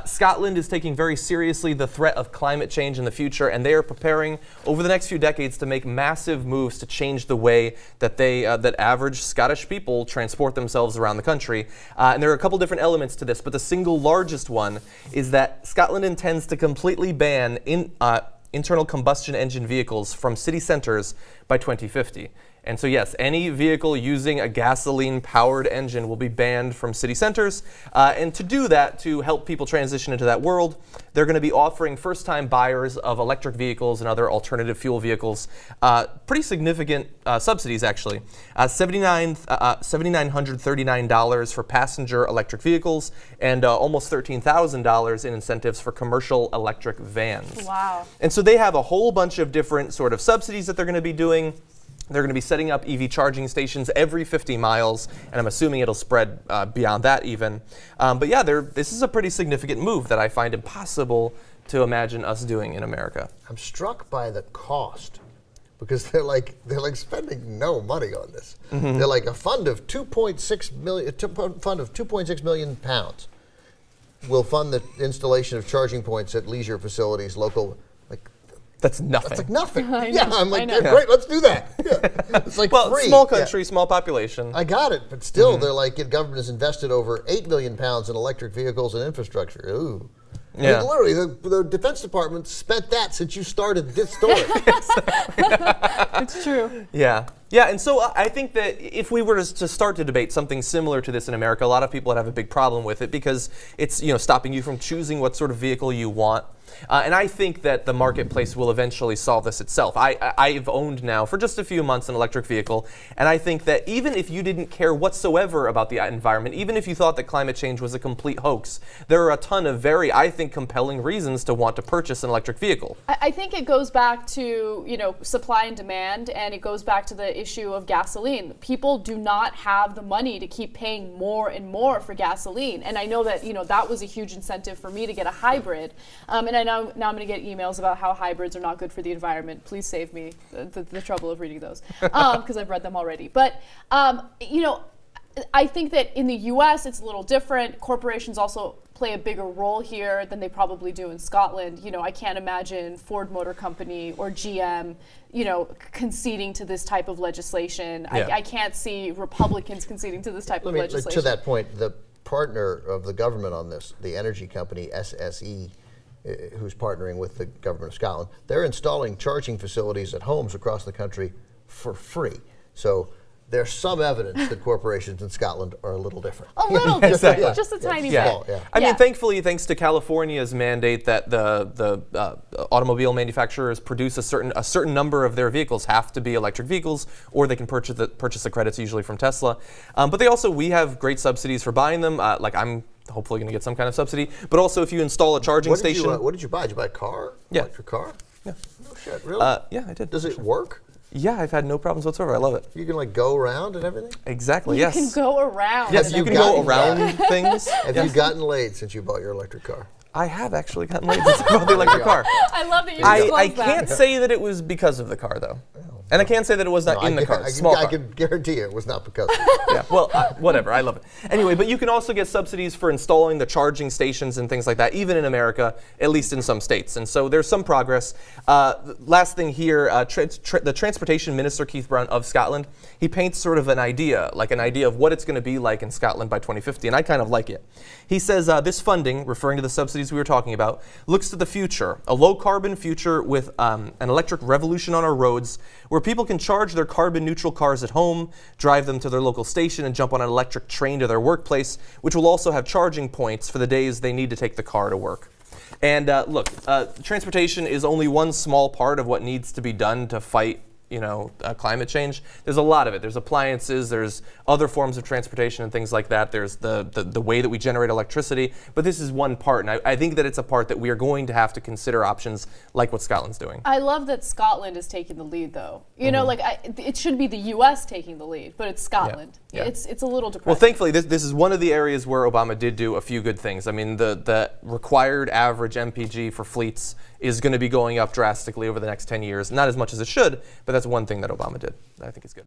Scotland is taking very seriously the threat of climate change in the future, and they are preparing over the next few decades to make massive moves to change the way that that average Scottish people transport themselves around the country. And there are a couple different elements to this, but the single largest one is that Scotland intends to completely ban internal combustion engine vehicles from city centers by 2050. And so yes, any vehicle using a gasoline-powered engine will be banned from city centers. And to do that, to help people transition into that world, they're going to be offering first-time buyers of electric vehicles and other alternative fuel vehicles pretty significant subsidies, actually. $7,939 for passenger electric vehicles and almost $13,000 in incentives for commercial electric vans. Wow. And so they have a whole bunch of different sort of subsidies that they're going to be doing. They're going to be setting up EV charging stations every 50 miles, and I'm assuming it'll spread beyond that even. But yeah, this is a pretty significant move that I find impossible to imagine us doing in America. I'm struck by the cost, because they're like spending no money on this. Mm-hmm. They're like a fund of 2.6 million pounds will fund the installation of charging points at leisure facilities, local. That's nothing. That's like nothing. Yeah, I'm like, yeah, great, let's do that. Yeah. It's like well, free. Small country, small population. I got it, but still, they're like, the government has invested over 8 million pounds in electric vehicles and infrastructure. Ooh. Yeah. I mean, literally, the Defense Department spent that since you started this story. It's true. Yeah. Yeah, and so I think that if we were to start to debate something similar to this in America, a lot of people would have a big problem with it because it's stopping you from choosing what sort of vehicle you want. And I think that the marketplace will eventually solve this itself. I've owned now for just a few months an electric vehicle, and I think that even if you didn't care whatsoever about the environment, even if you thought that climate change was a complete hoax, there are a ton of very, I think, compelling reasons to want to purchase an electric vehicle. I think it goes back to, supply and demand, and it goes back to the issue of gasoline. People do not have the money to keep paying more and more for gasoline. And I know that, that was a huge incentive for me to get a hybrid. And I now I'm going to get emails about how hybrids are not good for the environment. Please save me the trouble of reading those because I've read them already. But, I think that in the U.S. it's a little different. Corporations also play a bigger role here than they probably do in Scotland. I can't imagine Ford Motor Company or GM, conceding to this type of legislation. Yeah. I can't see Republicans conceding to this type of legislation. To that point, the partner of the government on this, the energy company SSE, who's partnering with the government of Scotland, they're installing charging facilities at homes across the country for free. So there's some evidence that corporations in Scotland are a little different. A little different, just a tiny bit. Small, yeah. I mean, thankfully, thanks to California's mandate that the automobile manufacturers produce a certain number of their vehicles have to be electric vehicles, or they can purchase the credits usually from Tesla. But we have great subsidies for buying them. I'm hopefully going to get some kind of subsidy. But also, if you install a charging station. What did you buy? Did you buy a car? Yeah. Electric car? Yeah. No shit, really? Yeah, I did. Does it work? Yeah, I've had no problems whatsoever. I love it. You can go around and everything? Exactly, yes. You can go around. Yes, you can go around things. Have you gotten laid since you bought your electric car? I have actually gotten laid since I bought the electric car. I love that you disclosed I can't say that it was because of the car, though. And I can't say that it was not in the car. I can guarantee you it was not because of it. Yeah, well, whatever. I love it. Anyway, but you can also get subsidies for installing the charging stations and things like that, even in America, at least in some states. And so there's some progress. Last thing here, the Transportation Minister, Keith Brown of Scotland, he paints sort of an idea of what it's going to be like in Scotland by 2050, and I kind of like it. He says this funding, referring to the subsidies we were talking about, looks to the future, a low-carbon future with an electric revolution on our roads, where people can charge their carbon-neutral cars at home, drive them to their local station, and jump on an electric train to their workplace, which will also have charging points for the days they need to take the car to work. And look, transportation is only one small part of what needs to be done to fight climate change. There's a lot of it. There's appliances, there's other forms of transportation and things like that. There's the way that we generate electricity. But this is one part, and I think that it's a part that we are going to have to consider options like what Scotland's doing. I love that Scotland is taking the lead, though. It should be the U.S. taking the lead, but it's Scotland. Yeah. Yeah. It's a little depressing. Well, thankfully, this is one of the areas where Obama did do a few good things. I mean, the required average MPG for fleets is going to be going up drastically over the next 10 years. Not as much as it should, but that's one thing that Obama did that I think is good.